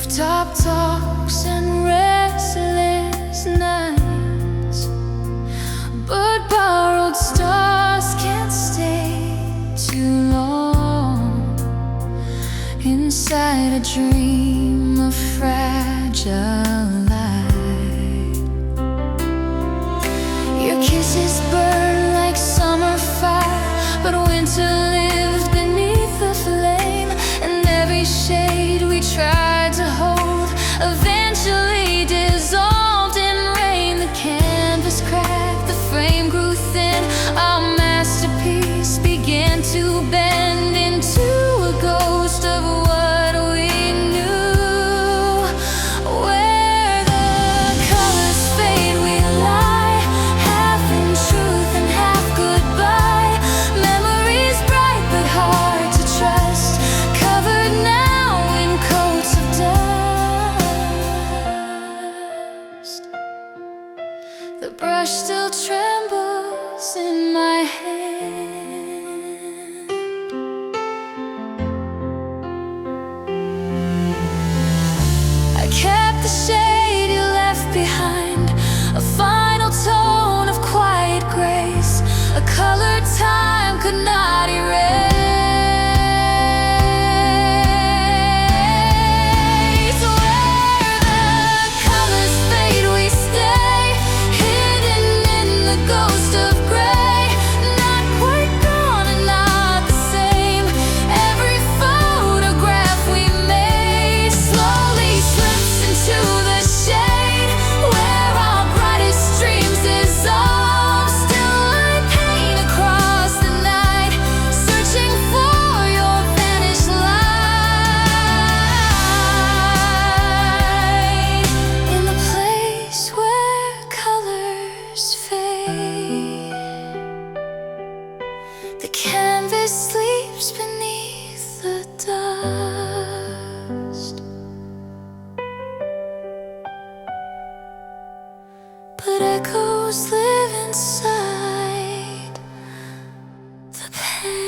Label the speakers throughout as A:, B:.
A: Rooftop talks and restless nights, but borrowed stars can't stay too long inside a dream of fragile light. Your kisses burn like summer fire, but winter lived beneath the flame, and every shade we tried to hold eventually dissolved in rain. The canvas cracked, the frame grew thin, our masterpiece began to bend into a ghost of what we knew. Where the colors fade, we lie, half in truth and half goodbye. Memories bright but hard to trust, covered now in coats of dust. The brush still trembles in my hand. I kept the shade you left behind, a final tone of quiet grace, a color time could not erase. Where the colors fade, we stay, hidden in the ghost of gray. Not quite gone and not the same. Every photograph we made slowly slips into the shade, where our brightest dreams dissolve. Still I paint across the night, searching for your vanished light. In the place where colors fade, the canvas sleeps beneath the dust, but echoes live inside the paint.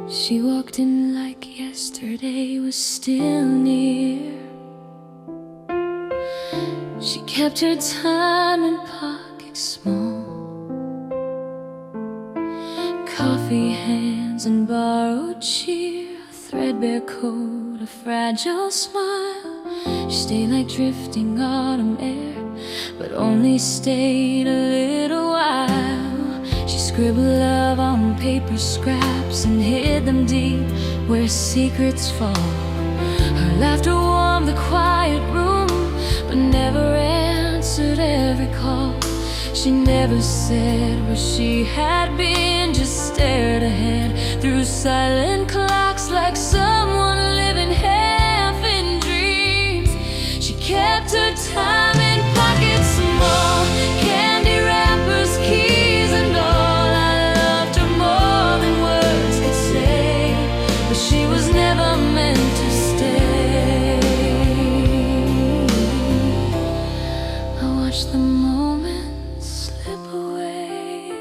A: She walked in like yesterday was still near. She kept her time in pockets small, coffee hands and borrowed cheer, a threadbare coat, a fragile smile. She stayed like drifting autumn air, but only stayed a little while. She scribbled love on paper scraps and hid them deep where secrets fall. Her laughter warmed the quiet room, but never answered every call. She never said where she had been, just stared ahead through silent clocks like someone living half in dreams. She kept her time in pockets small, candy wrappers, keys and all. I loved her more than words could say, but she was never meant to stay. I watched the moments slip away.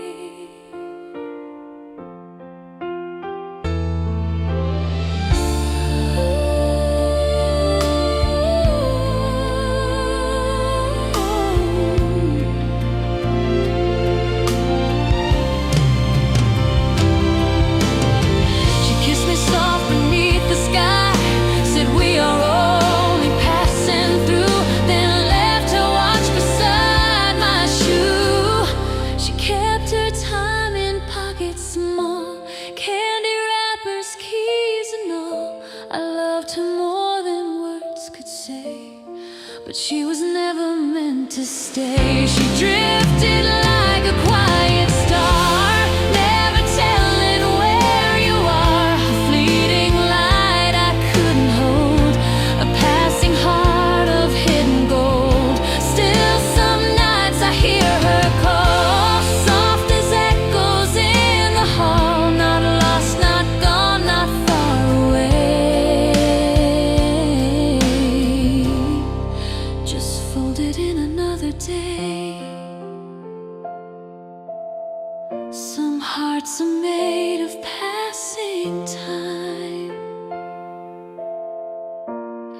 A: Some hearts are made of passing time,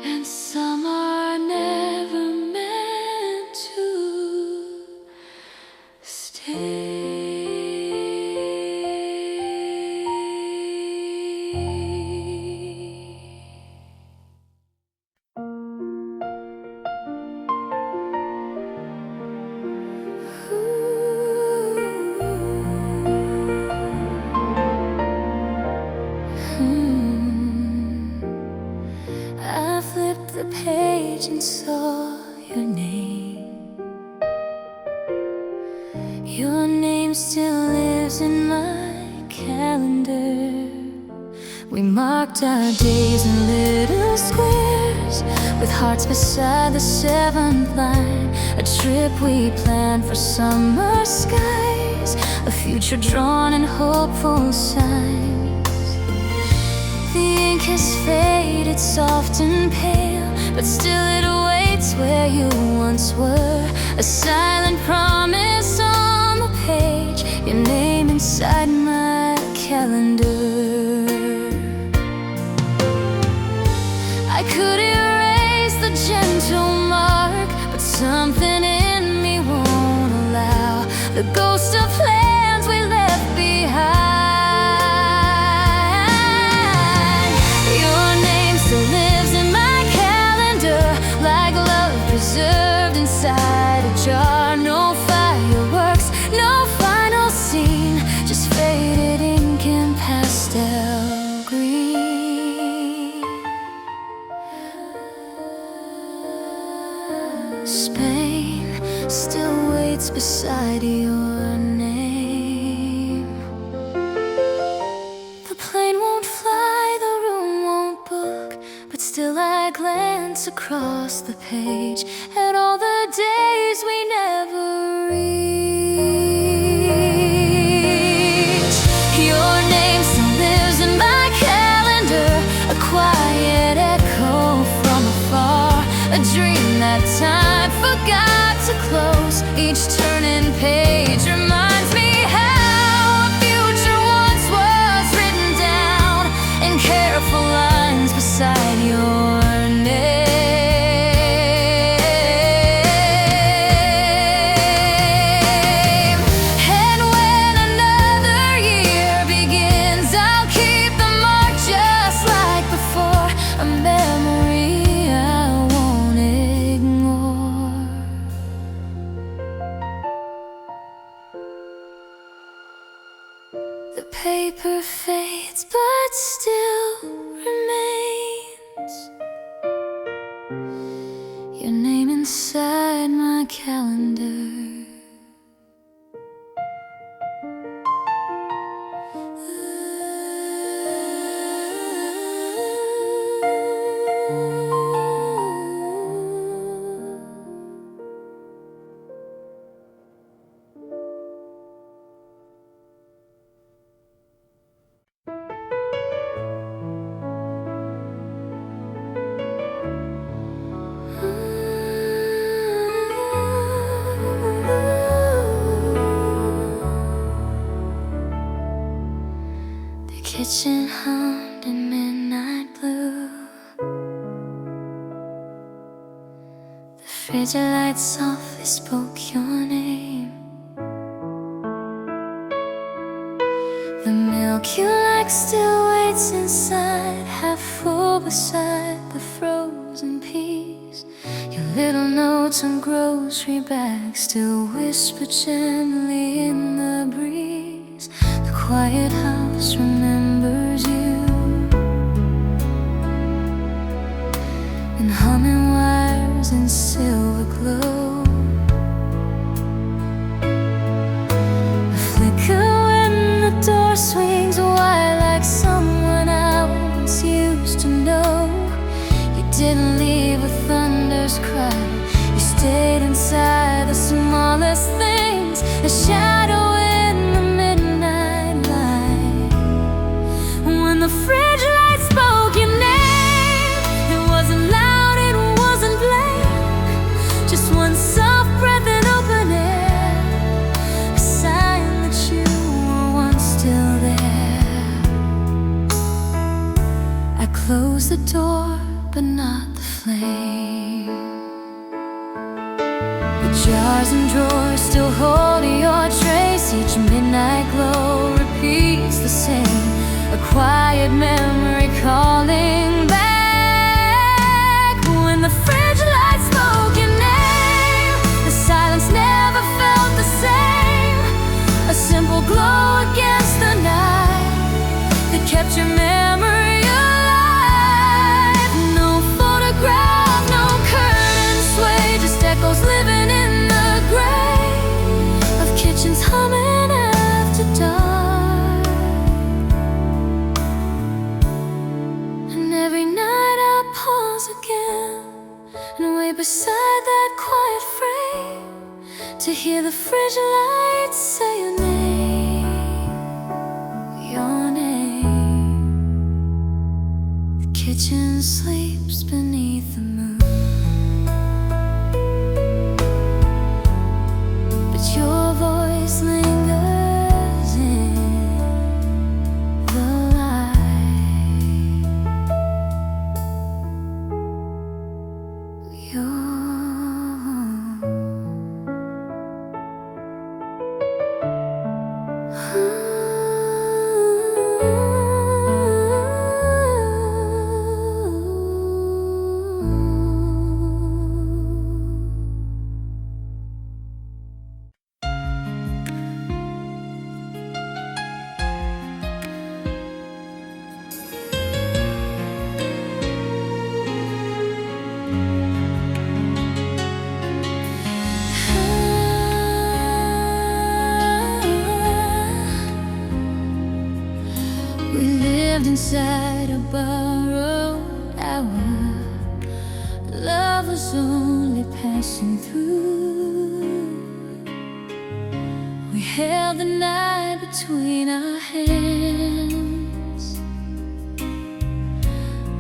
A: and some are never meant to stay. I flipped the page and saw your name. Your name still lives in my calendar. We marked our days in little squares, with hearts beside the seventh line. A trip we planned for summer skies, a future drawn in hopeful signs. The ink has faded, soft and pale, but still it waits where you once were. A silent promise on the page, your name inside my calendar. I could erase the gentle mark, but something in me won't allow the ghost of plans we left behind. Your name still lives in my calendar, like love preserved inside a jar. No fireworks, no final scene, just faded ink and pastel green. Spain still waits beside your name. The plane won't fly, the room won't book, but still I glance across the page at all the days we never reach. Your name still lives in my calendar, a quiet echo from afar, a dream that time forgot to close. Each turning page reminds me how a future once was written down in careful lines beside your name. And when another year begins, I'll keep the mark just like before, a memory I won't ignore. The paper fades but still remains, your name inside my calendar. The kitchen hummed in midnight blue. The fridge light softly spoke your name. The milk you like still waits inside, half full beside the frozen peas. Your little notes on grocery bags still whisper gently in the breeze. The quiet house remembers you, and humming wires in silver glow. A flicker when the door swings wide, like someone I once used to know. You didn't leave with thunder's cry, you stayed inside the smallest things, a shadow in the midnight light. When the fridge light spoke your name, it wasn't loud, it wasn't blamed, just one soft breath in open air, a sign that you the door, but not the flame. The jars and drawers still hold your trace. Each midnight glow repeats the same. A quiet memory calling back. When the fridge lights spoke your name, the silence never felt the same. A simple glow against the night that kept your memory alive. No photograph, no curtain sway, just echoes living in the gray of kitchens humming after dark. And every night I pause again and wait beside that quiet frame to hear the fridge lights say your name, your name. The kitchen sleeps beneath the moon, but your voice lingers in the light. Your inside a borrowed hour, love was only passing through. We held the night between our hands,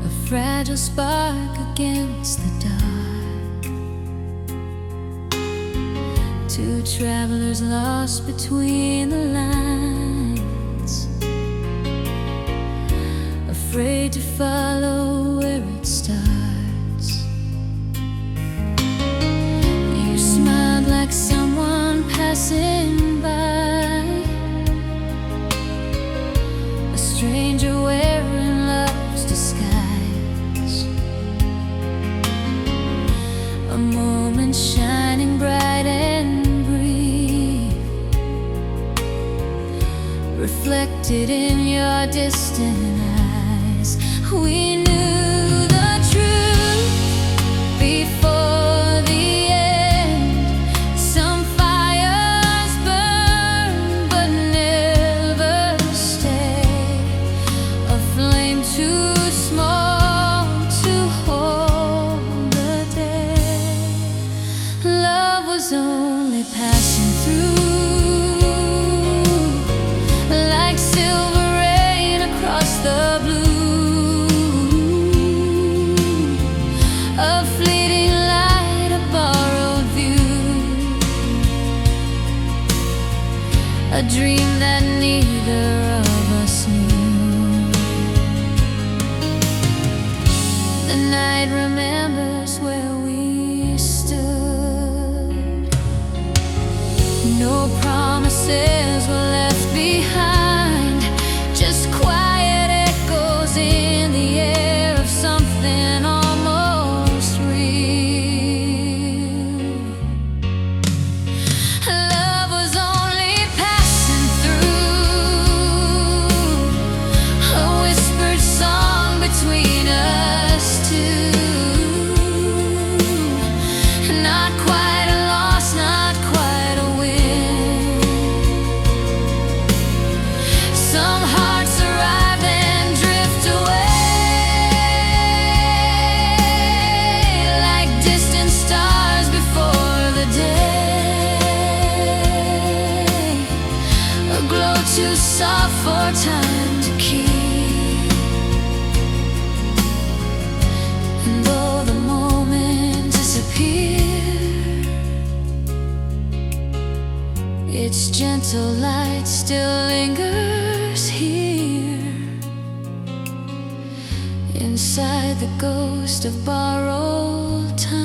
A: a fragile spark against the dark. Two travelers lost between the lines, afraid to follow where it starts. You smiled like someone passing by, a stranger wearing love's disguise. A moment shining bright and brief, reflected in your distant eyes. We knew the truth before the end. Some fires burn but never stay, a flame too small to hold the day. Love was only passing through, like silver rain across the blue. A fleeting light, a borrowed view, a dream that neither of us knew. The night remembers where we stood. No promises were left behind, just quiet echoes in the air of something almost real. Love was only passing through, a whispered song between us two. Not quite a loss, not quite a win. Some hearts arrive and drift away, like distant stars before the day, a glow too soft for time to keep. And though the moment disappeared, its gentle light still lingers here in inside the ghost of borrowed time.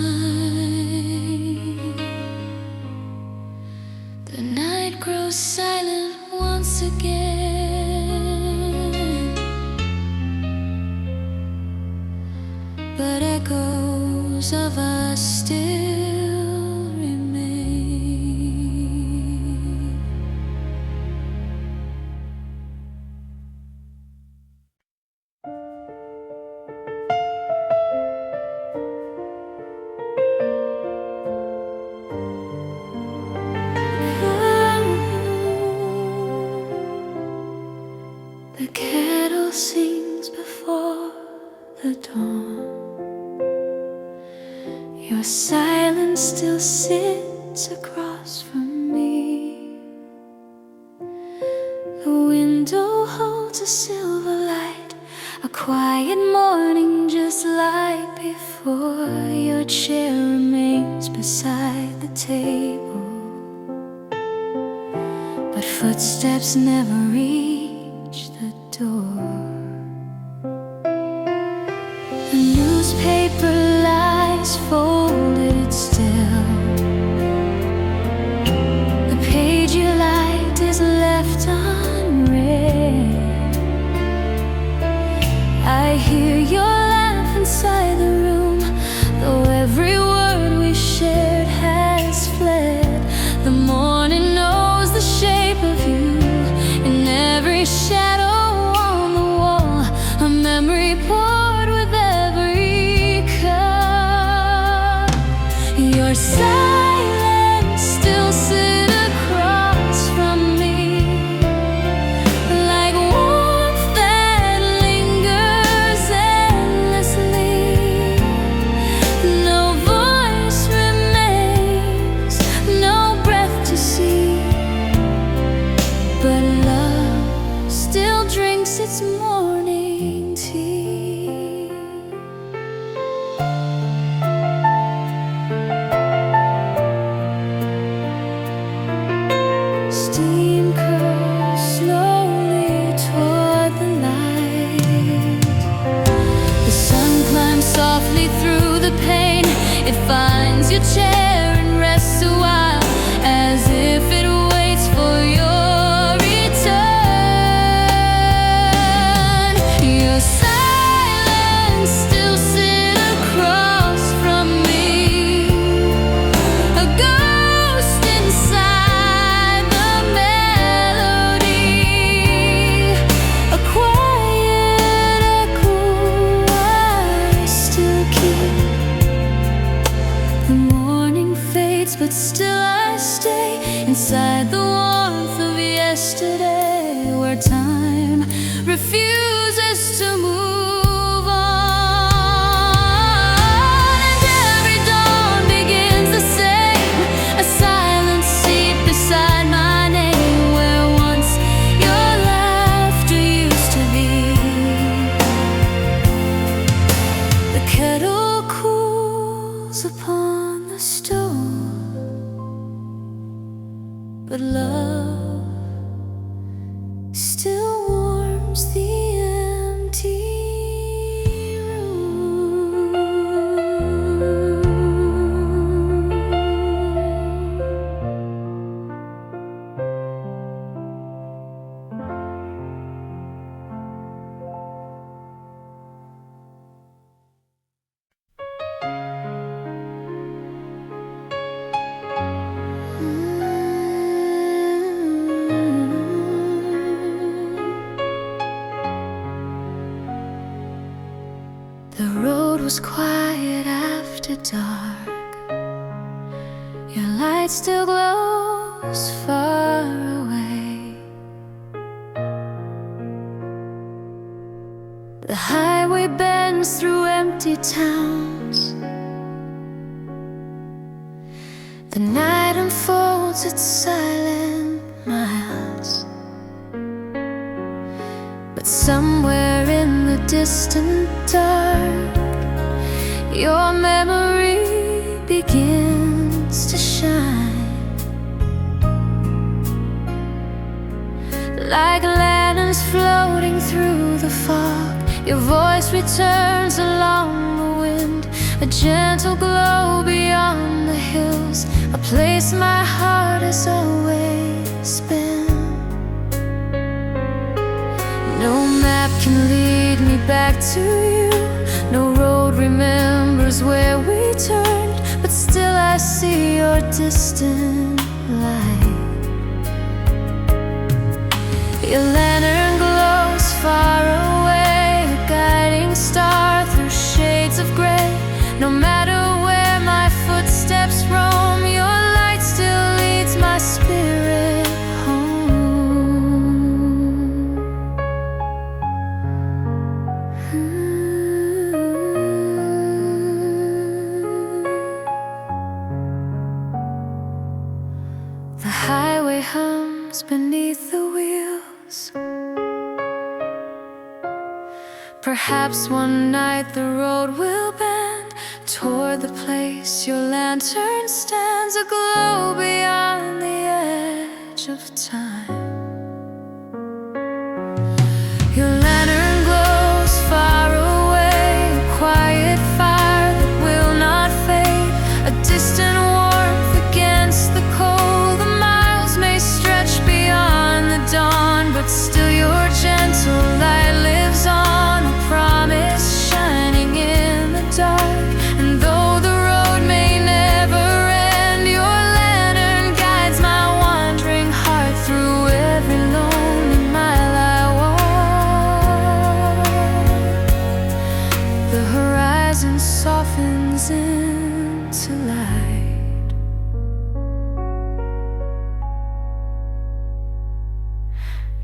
A: The night grows silent once again, but echoes of us still remain. The kettle sings before the dawn. Your silence still sits across from me. The window holds a silver light, a quiet morning just like before. Your chair remains beside the table, but footsteps never reach the door. The newspaper lies folded still. The page you liked is left unread. I hear your laugh inside the room, though every word we shared has fled. The morning knows the shape of you in every shadow on the wall, a memory poured with every cup. Your silence still sits across from me, like warmth that lingers endlessly. No voice remains, no breath to see, but love still drinks its morning tea. Steam curls slowly toward the light. The sun climbs softly through the pane. It finds your chair and rests a while, as if it waits for your return. Your silence still sits across from me, a ghost inside the melody, a quiet echo I still keep. The morning fades, but still I stay inside the warmth of yesterday, where time refuses to move on. And every dawn begins the same, a silent seat beside my name, where once your laughter used to be. The kettle cools upon the stove, but love still warms the empty room. The road was quiet after dark. Your light still glows far away. The highway bends through empty towns. The night unfolds its silent miles, but somewhere in the distant dark, your memory begins to shine, like lanterns floating through the fog. Your voice returns along the wind, a gentle glow beyond the hills, a place my heart has always been. No map can lead me back to you, no road remembers where we turned, but still I see your distant light. Your lantern glows far away, a guiding star through shades of gray. No matter where my footsteps roam, your light still leads my spirit home. The highway hums beneath the wheels. Perhaps one night the road will bend toward the place your lantern stands, aglow beyond the edge of time. Your lantern glows far away, a quiet fire that will not fade, a distant warmth against the cold. The miles may stretch beyond the dawn, but still your gentle light lives on, a promise shining in the dark. And though the road may never end, your lantern guides my wandering heart through every lonely mile I walk. The horizon softens into light.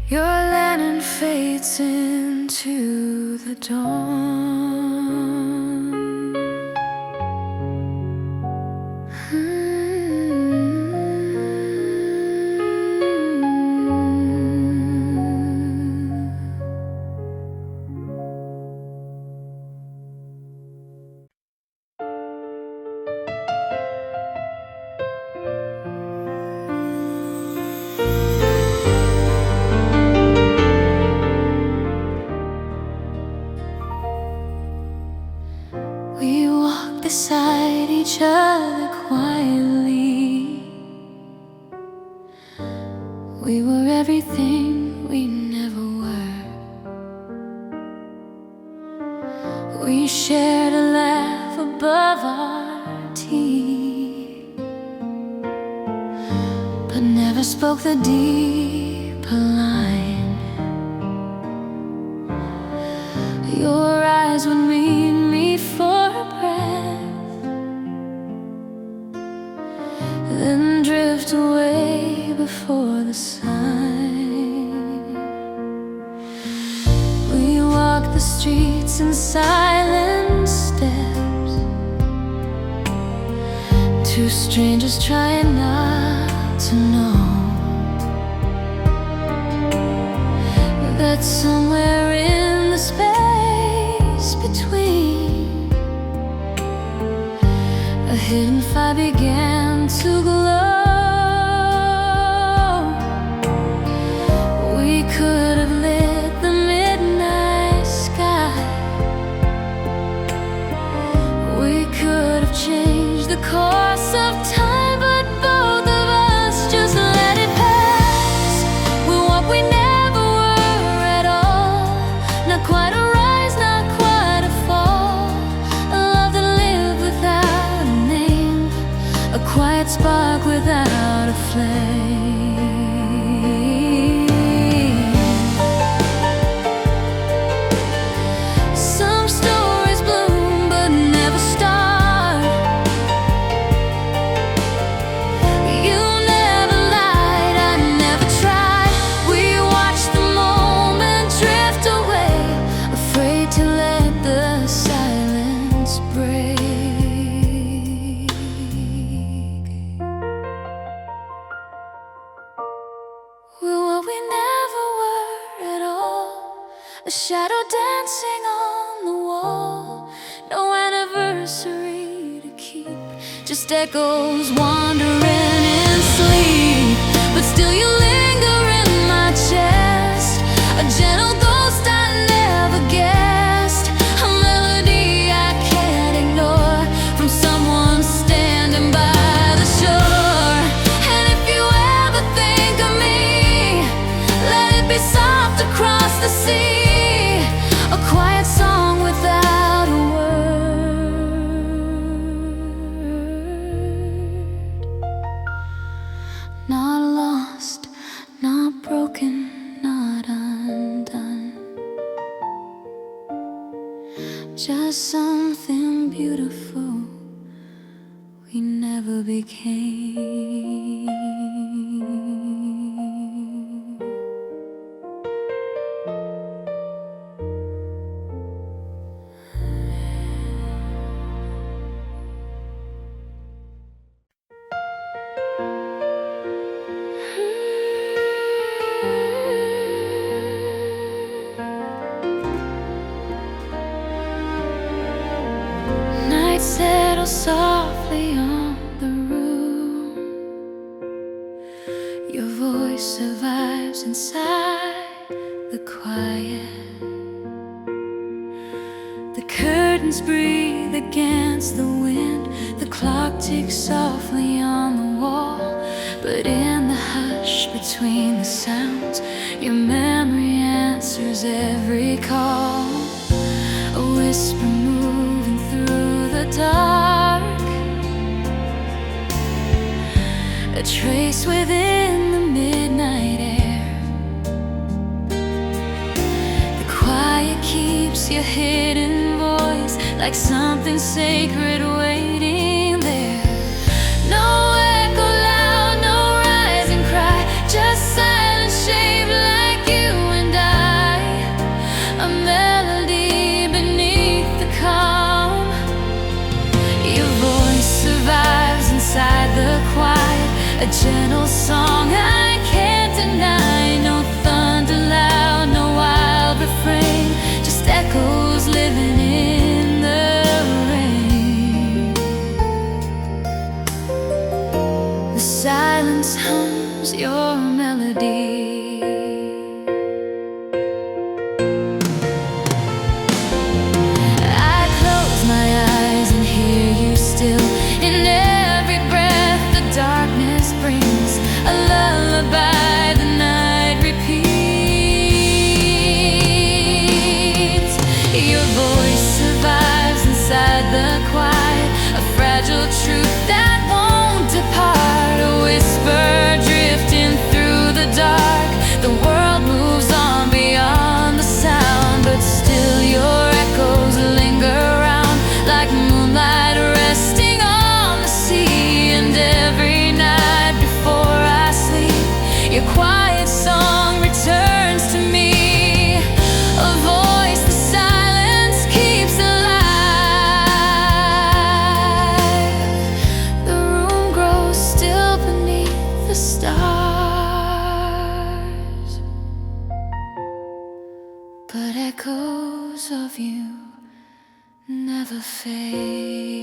A: Your lantern fades into the dawn. We walk beside each other quietly. We were everything we never were. We shared a laugh above our tea, but never spoke the deeper line. Your eyes would meet me for a breath, then drift away before the sign. We walk the streets in silent steps, two strangers trying not to know that somewhere in the space between, a hidden fire began to glow. We could have lit the midnight sky. We could have changed the course of time, but both of us just let it pass. We're what we never were at all, not quite a rise, not quite a fall, a love that lived without a name, a quiet spark without a flame. Some stories bloom but never start. You never lied, I never tried. We watched the moment drift away, afraid to let the silence break. We're what we never were at all, a shadow dancing on the wall. No anniversary to keep, just echoes wandering in sleep. But still you linger in my chest, a gentle ghost I never guessed. the sea, a quiet song without a word. Not lost, not broken, not undone. Just something beautiful we never became. Night settles softly on the room. Your voice survives inside the quiet. The curtains breathe against the wind. The clock ticks softly on the wall. But in the hush between the sounds, your memory answers every call. A whisper moving through the dark, a trace within the midnight air. The quiet keeps your hidden voice like something sacred waiting there. No echo loud, no rising cry, just silence shaped like you and I. A melody beneath the calm. Your voice survives inside the quiet, a gentle song I can't deny. No thunder loud, no wild refrain, just echoes living in the rain. The silence hums your melody. I close my eyes and hear you still. In every breath the darkness brings, a lullaby the night repeats. Your voice survives inside the quiet, a fragile truth that won't depart. A whisper drifting through the dark. The world moves on beyond the sound, but still your echoes linger around like moonlight resting on the sea. And every night before I sleep, your quiet song returns to me. A voice the silence keeps alive. The room grows still beneath the stars, but echoes of you never fade.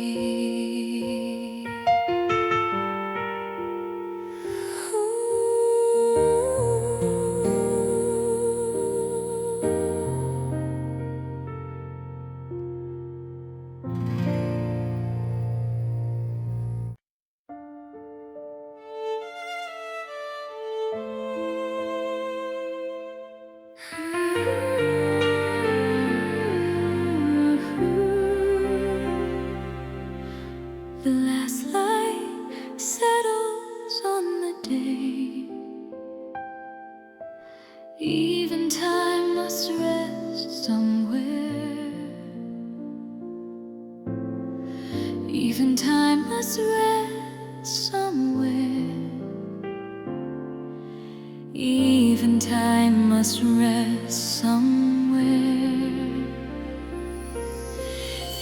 A: The last light settles on the day. Even time must rest somewhere. Even time must rest somewhere. Even time must rest somewhere.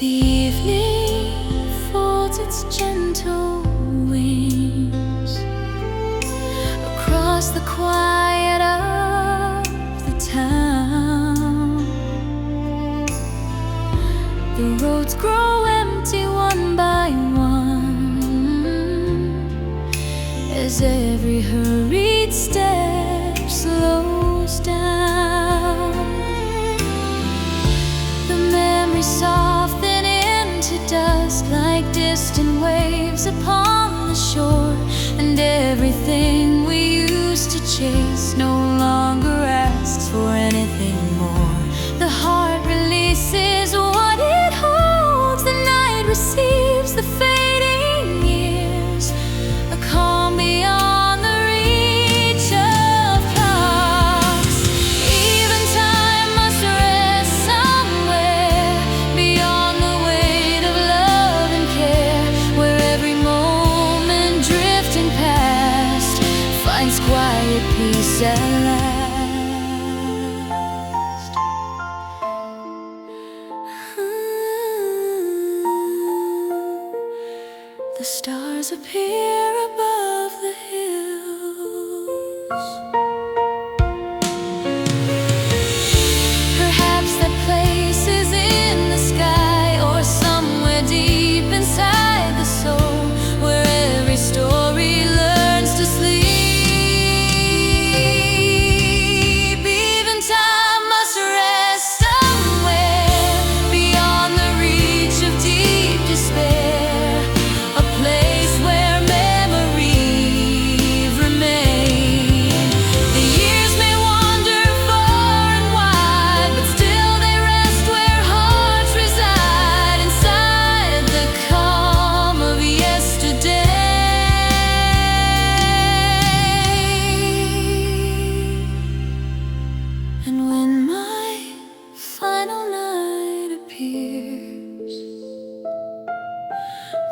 A: The evening folds its gentle wings across the quiet of the town. The roads grow empty one by one as every hurried step slows down. The memories soften into dust like distant waves upon the shore, and everything we used to chase no longer asks for anything anything more. The heart releases what it holds. The night receives the fading years, a calm beyond the reach of clocks. Even time must rest somewhere beyond the weight of love and care, where every moment drifting past finds quiet peace at last. The stars appear above the hills. Perhaps that place is in the sky, or somewhere deep inside the soul, where every story learns to sleep. Even time must rest somewhere beyond the reach of deep despair, a place where memories remain. The years may wander far and wide, but still they rest where hearts reside, inside the calm of yesterday. And when my final night appears,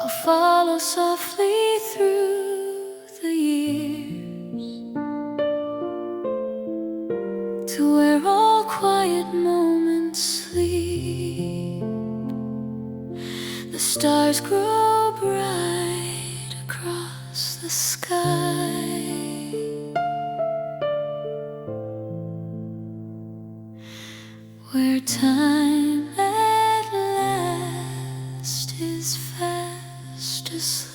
A: I'll follow softly through the years to where all quiet moments sleep. The stars grow bright across the sky, where time at last is fast asleep.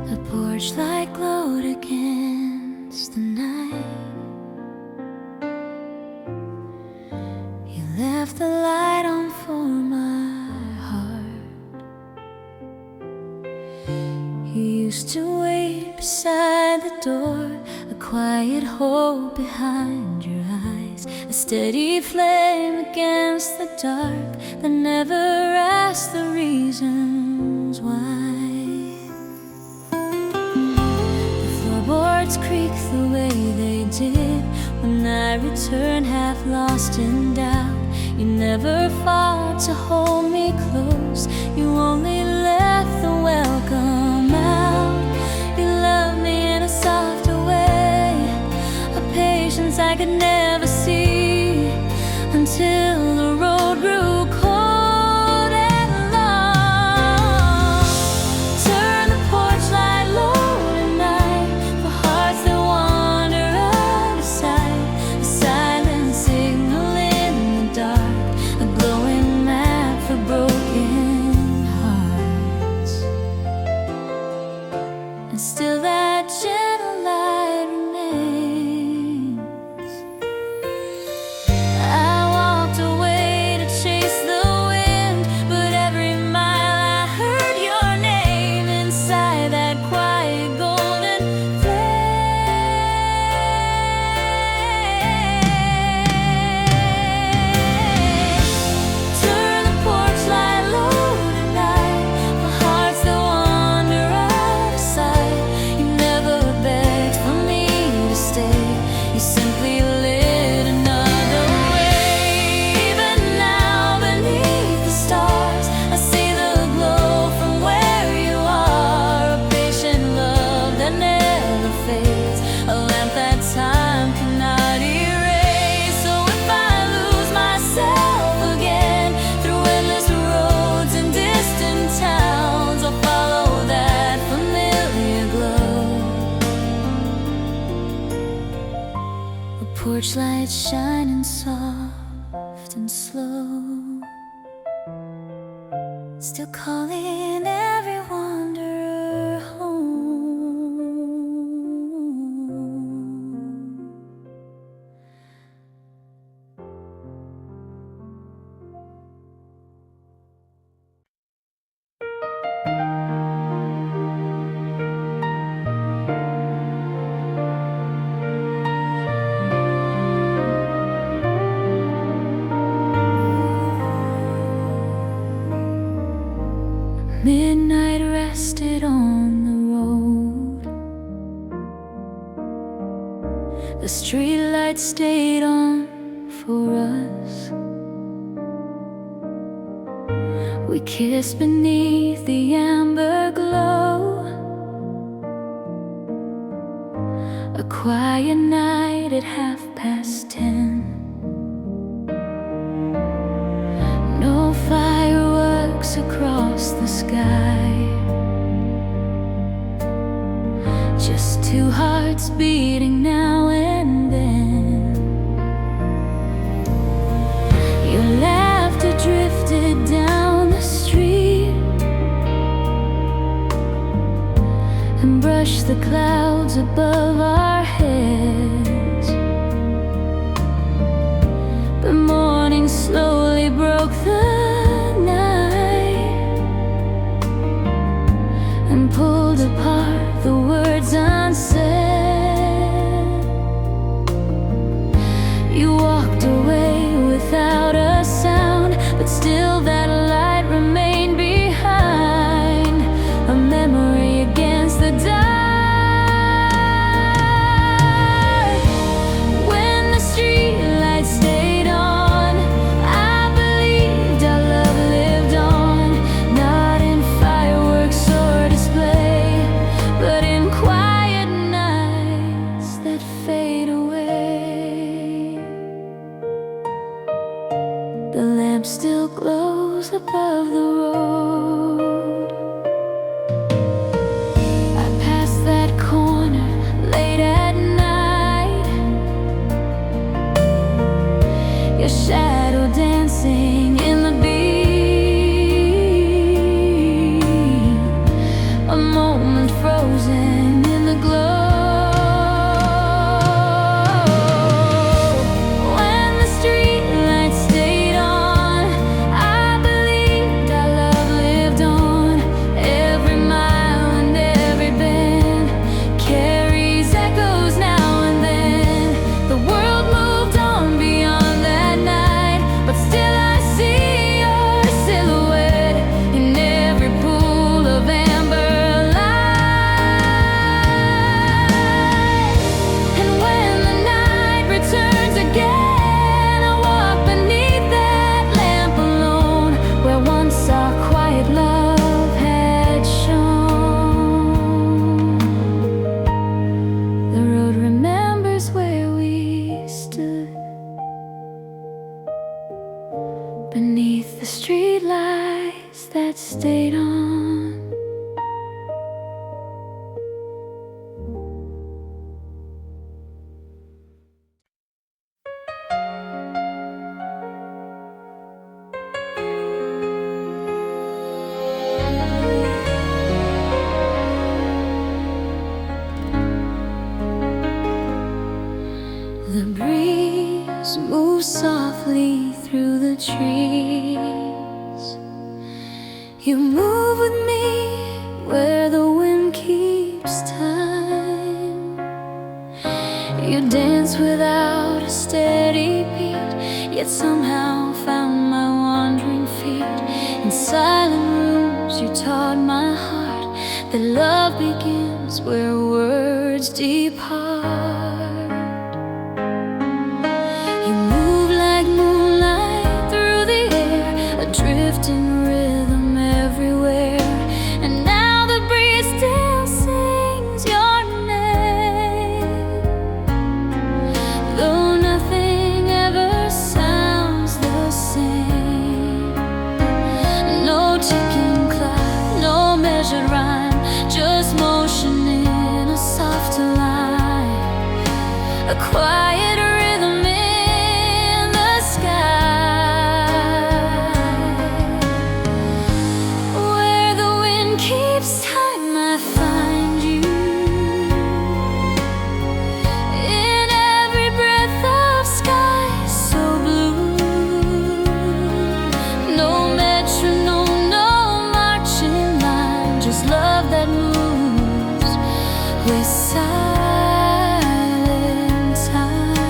A: The porch light glowed against the night. You left the light on for my heart. You used to wait beside the door, a quiet hope behind your eyes, a steady flame against the dark that never asked the reasons why. Floorboards creak the way they did when I returned, half lost in doubt. You never fought to hold me close, you only left the welcome out. You loved me in a softer way, a patience I could never see, until the road grew cold and long. Turn the porch light low tonight for hearts that wander out of sight, a silent signal in the dark, a glowing map for broken hearts. And still that gentle light remains. I walked away to chase the wind, but every mile I heard your name inside that quiet golden flame. Turn the porch light low tonight for hearts that wander out of sight. You never begged for me to stay, you simply lit another way. Even now beneath the stars, I see the glow from where you are, a patient love that never fades, a lamp that time cannot erase. So if I lose myself again through endless roads and distant towns, I'll follow that familiar glow. The porch light shining soft and slow, still calling every wanderer The streetlights stayed on for us. We kissed beneath the amber glow. A quiet night at 10:30. No fireworks across the sky, just two hearts beating now and then. Your laughter drifted down the street and brushed the clouds above our heads. But morning slowly broke the night and pulled apart the words unsaid. You walked away without a sound, but still that light remained behind, a memory against the dark. When the streetlights stayed on, I believed our love lived on, not in fireworks or display, but in quiet nights that fade away. The lamp still glows above the road. I passed that corner late at night, your shadow dancing in the beam, a moment frozen in the glow. When the streetlights stayed on, I believed our love lived on. Every mile and every bend carries echoes now and then. The world moved on beyond that night, but still I see your silhouette in every pool of amber light. And when the night returns again, I walk beneath that lamp alone, where once our quiet love had shone. The road remembers where we stood, beneath the streetlights that stayed on. The breeze moves softly through the trees. You move with me where the wind keeps time. You dance without a steady beat, yet somehow found my wandering feet. In silent rooms you taught my heart that love begins where words depart. You move like moonlight through the air, a drifting rhythm everywhere. And now the breeze still sings your name, though nothing ever sounds the same. No ticking clock, no measured rhyme, just motion in a softer line, a quiet rhythm in the sky. Where the wind keeps time, I find you. In every breath of sky so blue. No metronome, no marching line, just love that moves with silent time.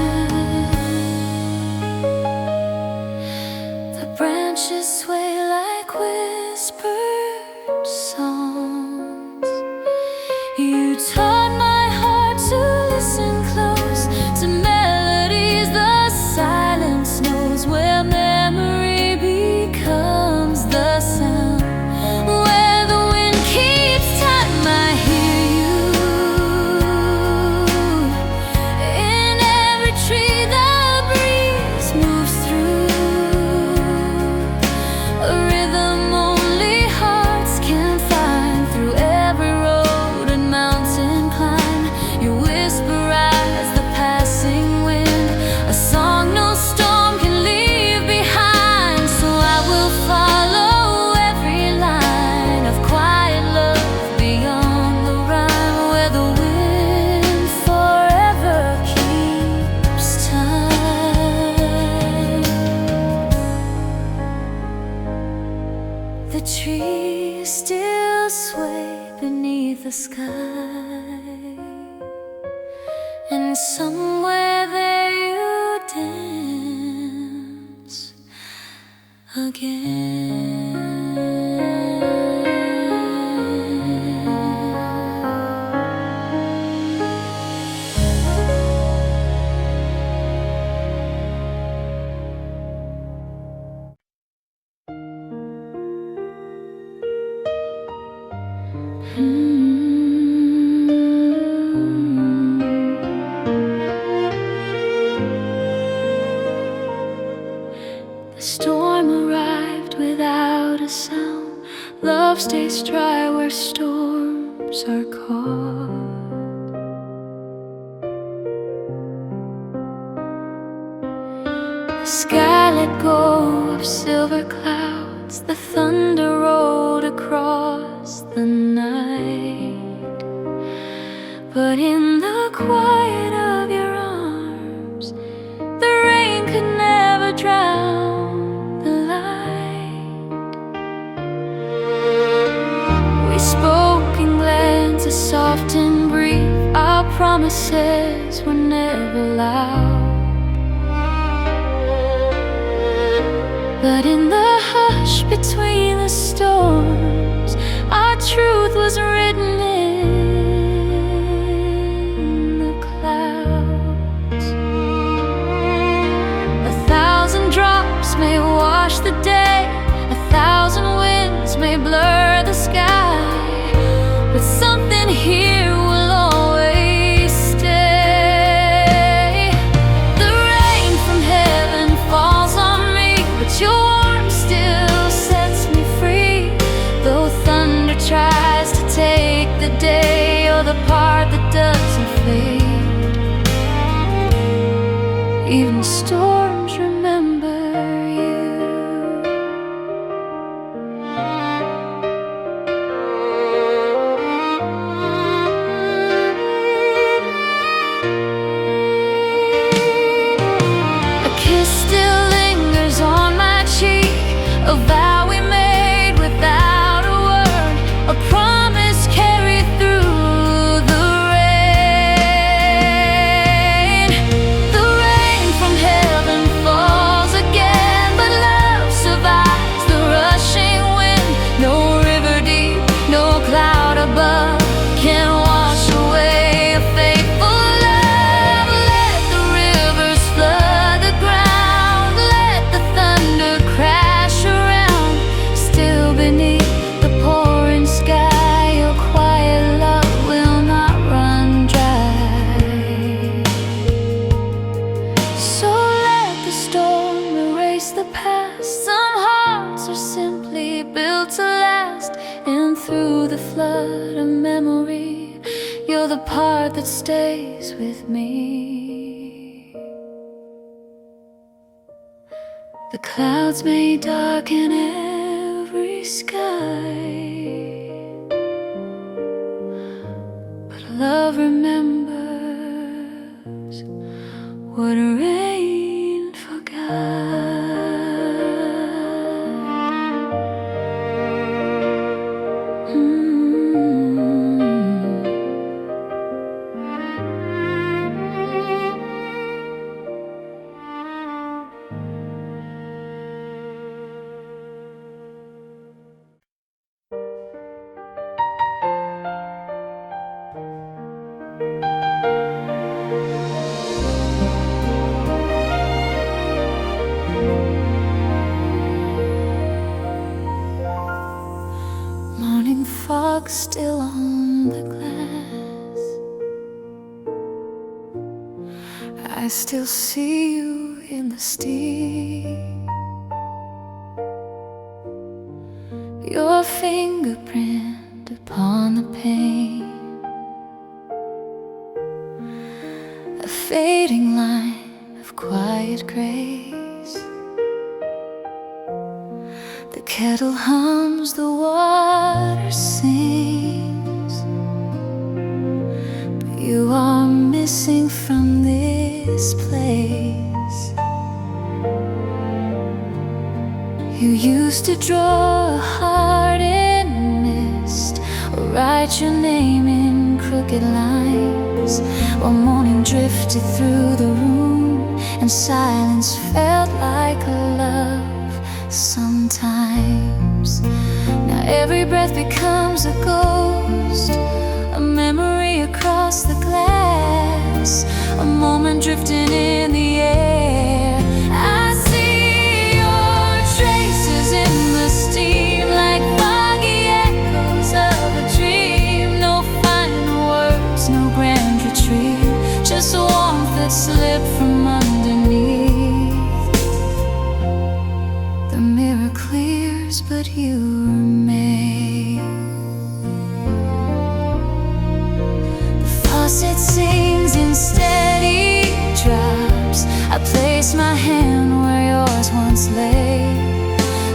A: The branches sway like whispered songs. You taught my heart to listen close, to and somewhere there you dance again. The storm arrived without a sound. Love stays dry where storms are caught. The sky let go of silver clouds. The thunder rolled across the night. But in the quiet of your arms, the rain could never drown the light. We spoke in glances soft and brief. Our promises were never loud. But in the hush between the storms, our truth was written in the clouds. 1,000 drops may wash the day, 1,000 winds may blur the sky, but something here will always stay. The rain from heaven falls on me, but your warmth still sets me free. Though thunder tries to take the day, you're the part that doesn't fade. Even storms remember you. A kiss still lingers on my cheek, a vow we made without a word, a promise carried through the rain. The rain from heaven falls again, but love survives the rushing wind. No river deep, no cloud above can wash away a faithful love. Let the rivers flood the ground, let the thunder crash around. Still beneath the pouring sky, your quiet love will not run dry. So let the storm erase the past. Some hearts are simply built to last, and through the flood of memory, you're the part that stays with me. The clouds may darken every sky, but love remembers what rain forgot. Morning fog still on the glass, I still see you in the steam. Your fingerprint upon the pane, a fading line of quiet grace. The kettle hums, the water sings, but you are missing from this place. You used to draw a heart in mist, or write your name in crayons. crooked lines, while morning drifted through the room, and silence felt like love sometimes. Now every breath becomes a ghost, a memory across the glass, a moment drifting in the air. I see your traces in the steam, like foggy echoes of a dream. No final words, no grand retreat, just warmth that slipped from underneath. The mirror clears, but you remain. The faucet sings in steady drops. I place my hand where yours once lay,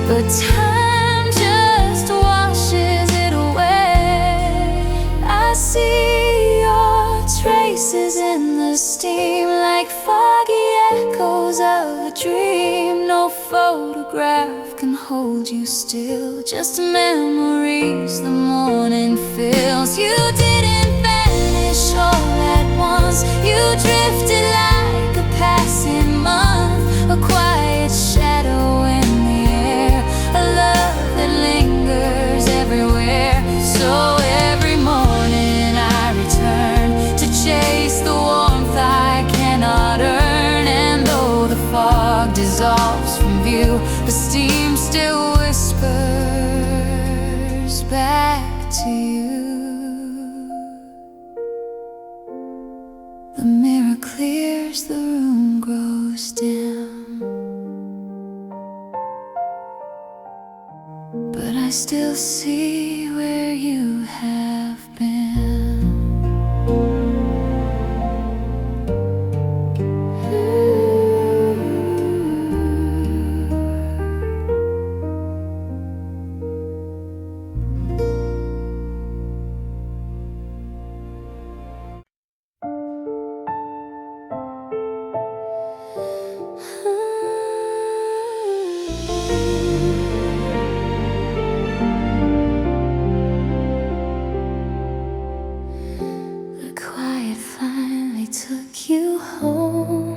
A: but time just washes it away. I see your traces in the steam, like foggy echoes of a dream. No photograph can hold you still, just memories the morning fills. You didn't vanish all at once, you drifted like a passing month, a quiet shadow in the air, a love that lingers everywhere. So every morning I return to chase the warmth I cannot earn, and though the fog dissolves from view, the steam still whispers back to you. The mirror clears, the room grows dim, but I still see where you have been. The quiet finally took you home.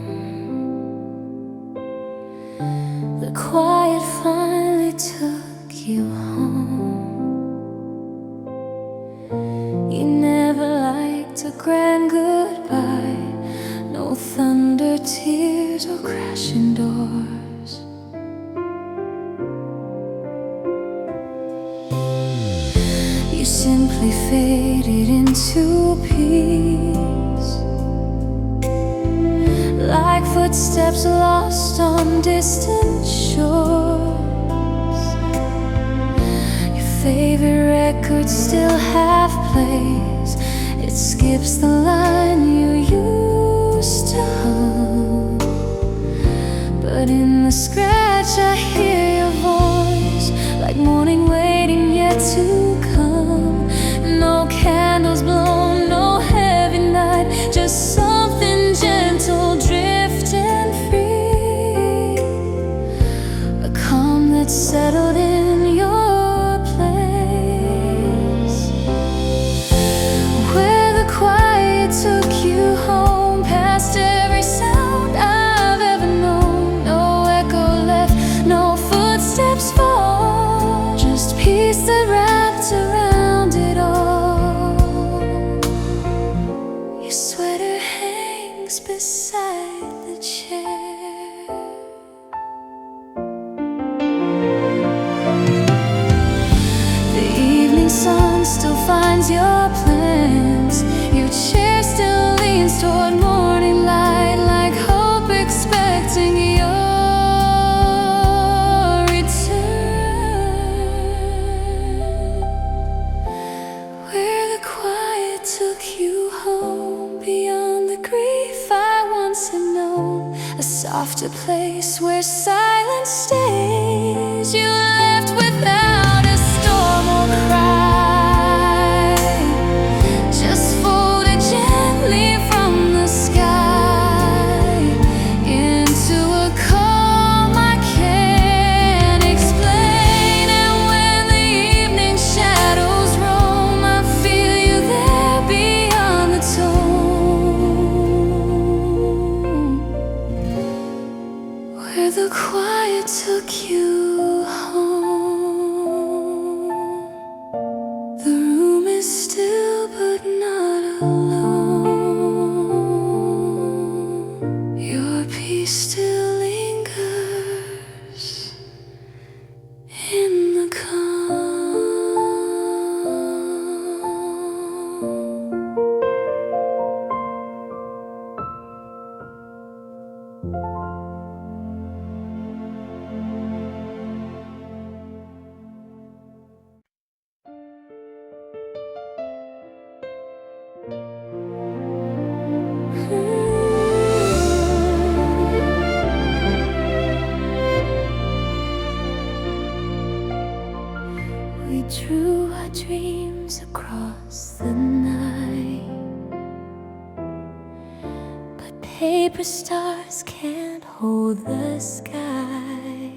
A: The quiet finally took you home. You never liked a grand goodbye, no thunder, tears, or crashing doors. You simply faded into peace, like footsteps lost on distant shores. Your favorite record still half plays, it skips the line you used to hum. But in the scratch I hear your voice, like morning waiting yet to come. No candles blown, no heavy night, just something gentle drifting free, a calm that settled in your place. Where the quiet took you home, past every sound I've ever known. No echo left, no footsteps fall, just peace that wrapped around it all. Your sweater hangs beside the chair. The evening sun still finds your plans, your chair still leans toward morning light, like hope expecting your return. Where the quiet took you home, beyond the grief I once had known, a softer place where silence stays. You left without a storm or cry, just folded gently from the sky into a calm I can't explain. And when the evening shadows roam, I feel you there beyond paper stars can't hold the sky.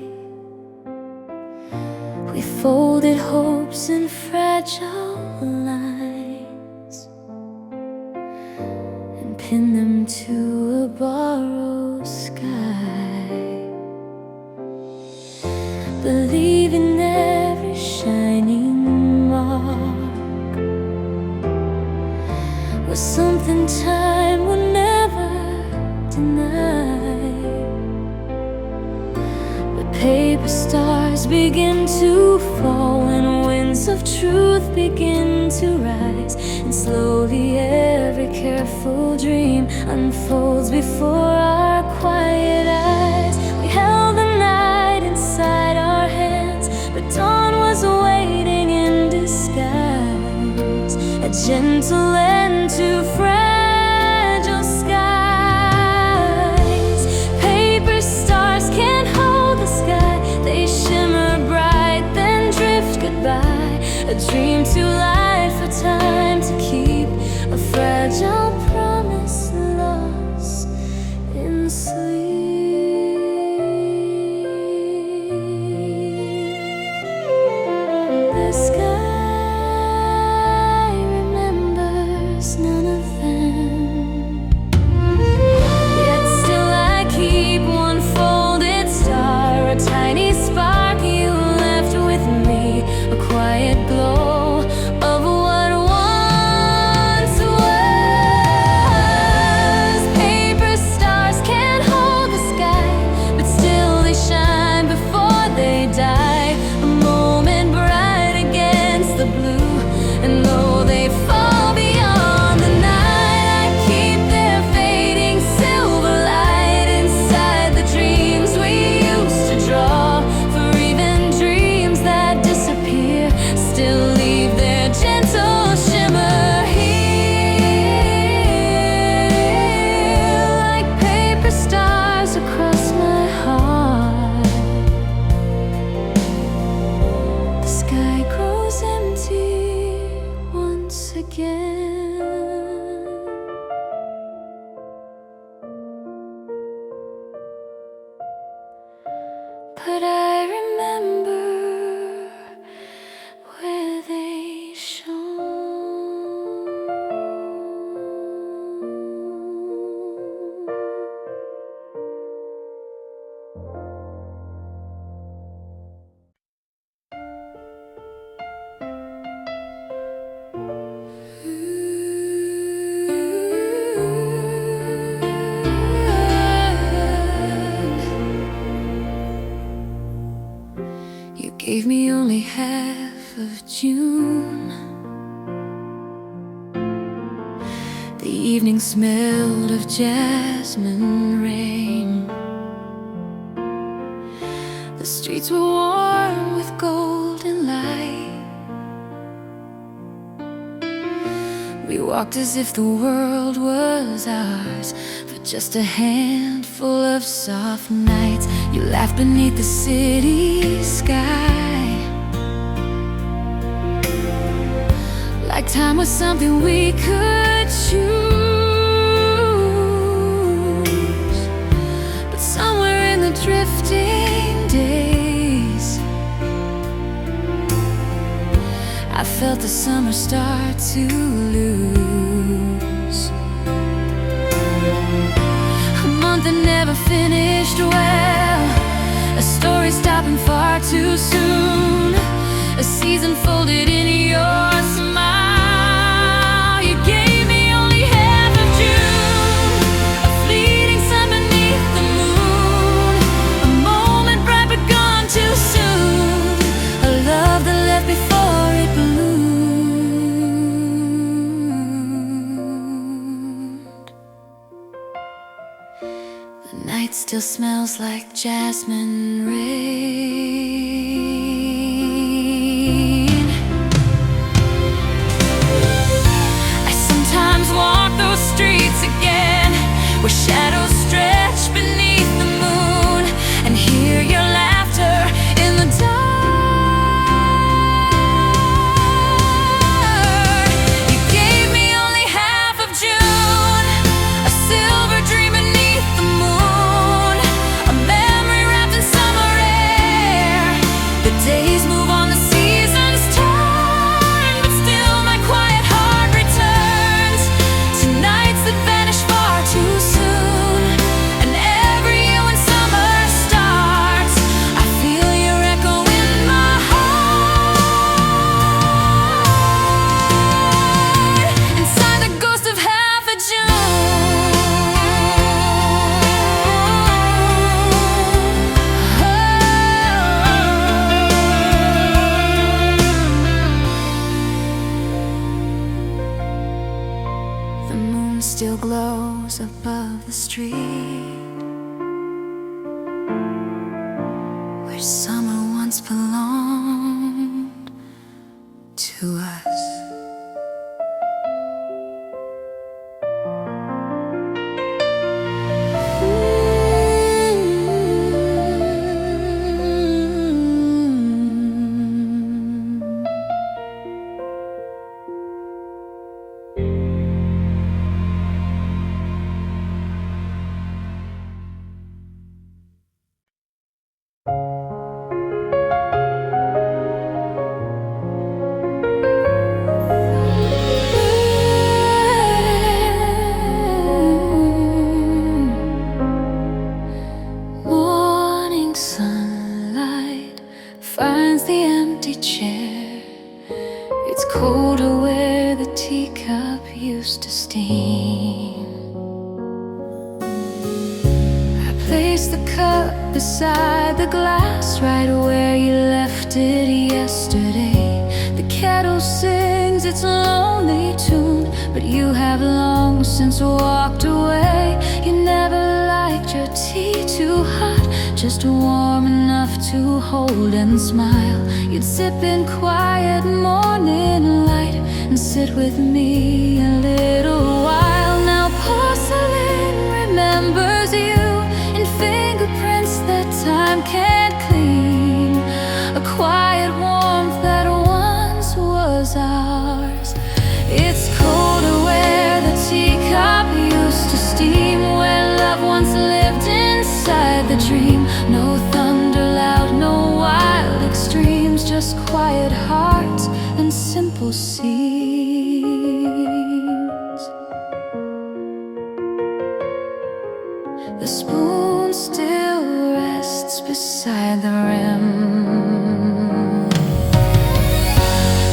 A: We folded hopes in fragile lines and pinned them to a borrowed sky, believing every shining mark was something time would never deny. But paper stars begin to fall when winds of truth begin to rise, and slowly every careful dream unfolds before our quiet eyes. We held the night inside our hands, but dawn was waiting in disguise, a gentle end to fragile skies. Paper stars can't hold the sky, they shimmer bright then drift goodbye, a dream to life, a time to keep, a fragile promise lost in sleep. The sky remembers none of them, yet still I keep one folded star, a tiny spark you left with me, a quiet glow of what once was. Paper stars can't hold the sky, but still they shine before they die, a moment bright against the blue, and though they fall beyond the night, I keep their fading silver light inside the dreams we used to draw. For even dreams that disappear still leave their gentle shimmer here, like paper stars across my heart. The sky grows empty once again, but I remember where they shone. You gave me only half of June. The evening smelled of jasmine rain. The streets were warm with golden light. We walked as if the world was ours for just a handful of soft nights. You laughed beneath the city sky, like time was something we could choose. But somewhere in the drifting days, I felt the summer start to lose. A month that never finished well, a story stopping far too soon, a season folded in your smile. You gave me only half of June, a fleeting sun beneath the moon, a moment bright but gone too soon, a love that left before it bloomed. The night still smells like jasmine rain. I sometimes walk those streets again, where shadows stretch beneath the moon, and hear your laughter in the dark. You gave me only half of June, a silver dream beneath moon still glows above the street where summer once belonged to us. Finds the empty chair. It's colder where the teacup used to steam. I place the cup beside the glass, right where you left it yesterday. The kettle sings its lonely tune, but you have long since walked away. You never liked your tea too hot, just warm enough to hold and smile. You'd sip in quiet morning light and sit with me a little while. Now porcelain remembers you in fingerprints that time can't clean. A quiet warmth that once was ours. It's colder where the teacup used to steam, where love once lived inside the dream. No thunder loud, no wild extremes, just quiet hearts and simple scenes. The spoon still rests beside the rim.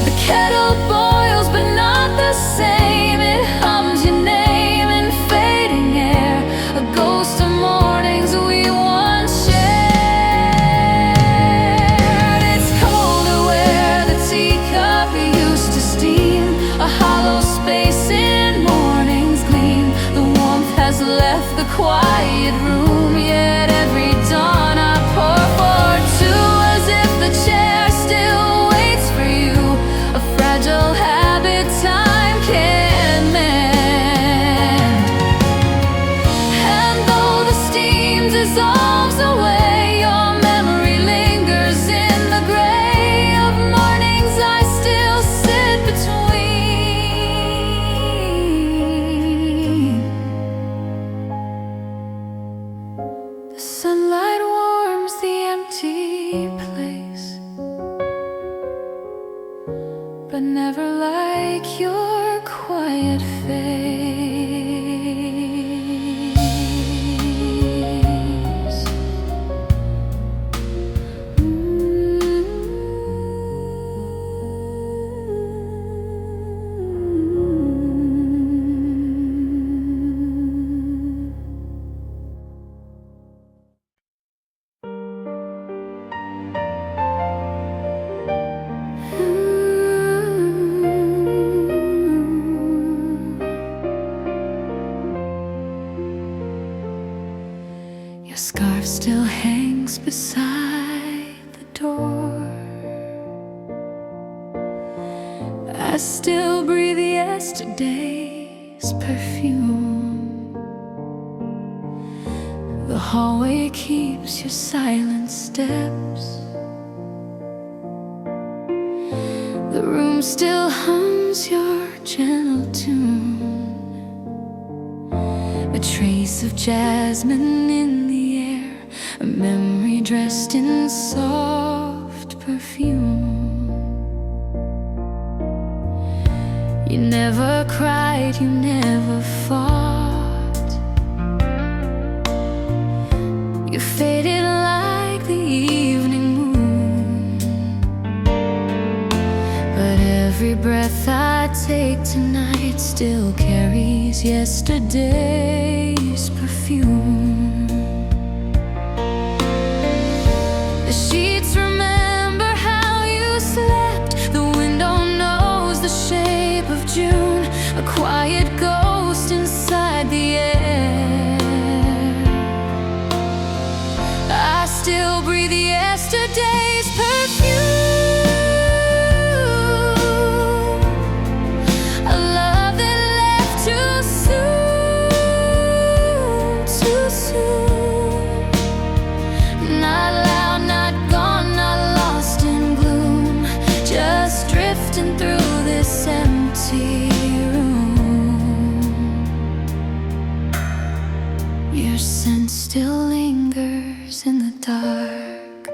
A: The kettle boils but not the same. It hums your name in fading air, a ghost of mornings we once shared. It's colder where the teacup used to steam, a hollow space in morning's gleam. The warmth has left the quiet room, yet every dawn I pour for two, as if the chair still waits for you. A fragile habit time can't mend. And though the steam dissolves away, your memory lingers in the gray of mornings I still sit between. The sunlight warms the empty place, but never like your quiet face. Your scarf still hangs beside the door. I still breathe yesterday's perfume. The hallway keeps your silent steps. The room still hums your gentle tune. A trace of jasmine in the air, a memory dressed in soft perfume. You never cried, you never fought. You faded like the evening moon, but every breath I take tonight still carries yesterday's perfume. The sheets remember how you slept. The window knows the shape of June, a quiet ghost inside still lingers in the dark.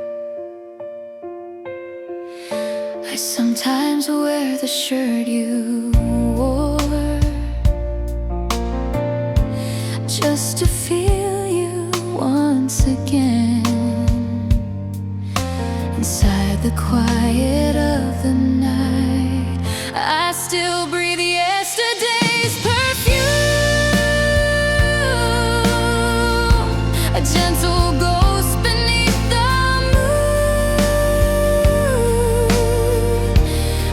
A: I sometimes wear the shirt you wore just to feel you once again. Inside the quiet of the night, I still breathe yesterday's perfume. A gentle ghost beneath the moon.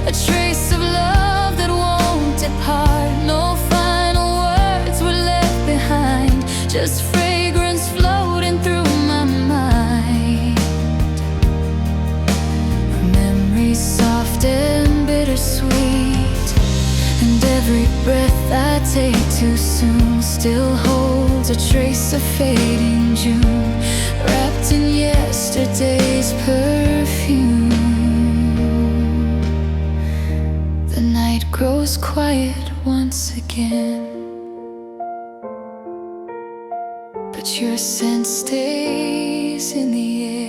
A: A trace of love that won't depart. No final words were left behind, just fragrance floating through my mind. A memory soft and bittersweet, and every breath I take too soon still holds a trace of fading June, wrapped in yesterday's perfume. The night grows quiet once again, but your scent stays in the air.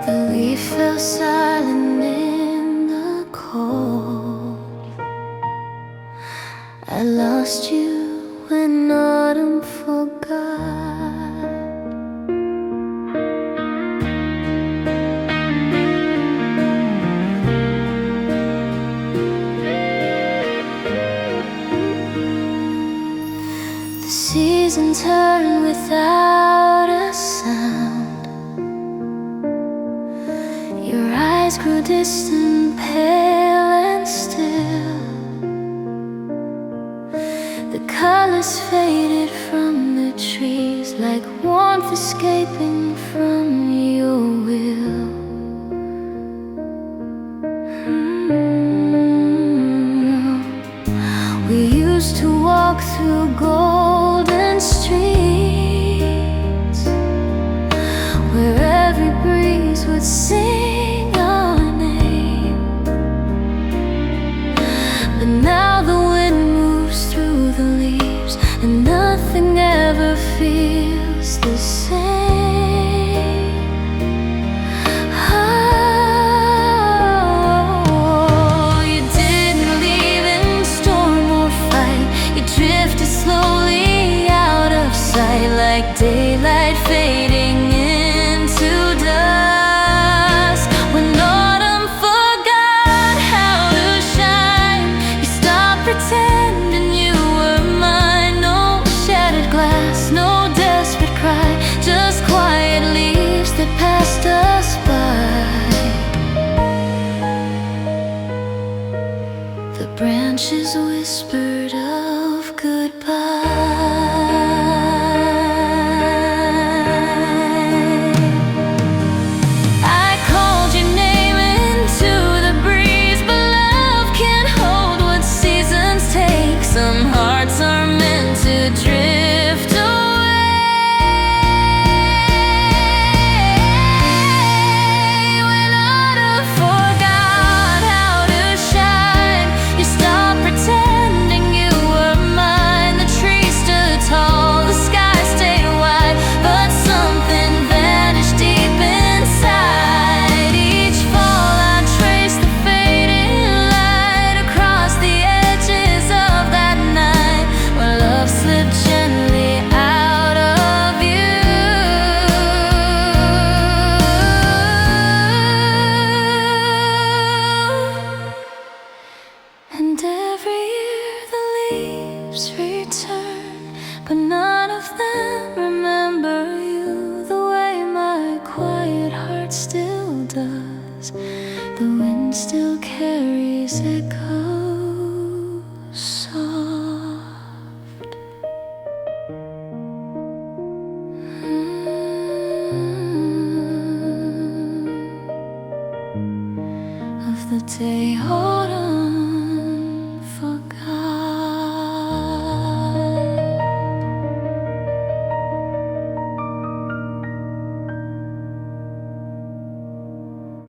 A: The leaf fell silent in the cold. I lost you when autumn forgot. The season turned without a sound. Your eyes grew distant, pale and still. The colors faded from the trees, like warmth escaping from your will. We used to walk through golden streets, where every breeze would sing our name. But now the wind moves through the leaves, and nothing ever feels the same. Oh, you didn't leave in storm or fight. You drifted slowly out of sight, like daylight fading into dusk. When autumn forgot how to shine, you stopped pretending you were mine. No shattered glass, no desperate cry, just quiet leaves that passed us by. The branches whispered of goodbye. I called your name into the breeze, but love can't hold what seasons take. Some hearts are meant to drift away. When autumn forgot how to shine, you stopped pretending you were mine. The trees stood tall, the sky stayed wide, but something vanished deep inside. Each fall I traced the fading light across the edges of that night, where love slipped gently out of you. And every year the leaves return, but none of them remember you the way my quiet heart still does. The wind still carries echoes soft. Of the day autumn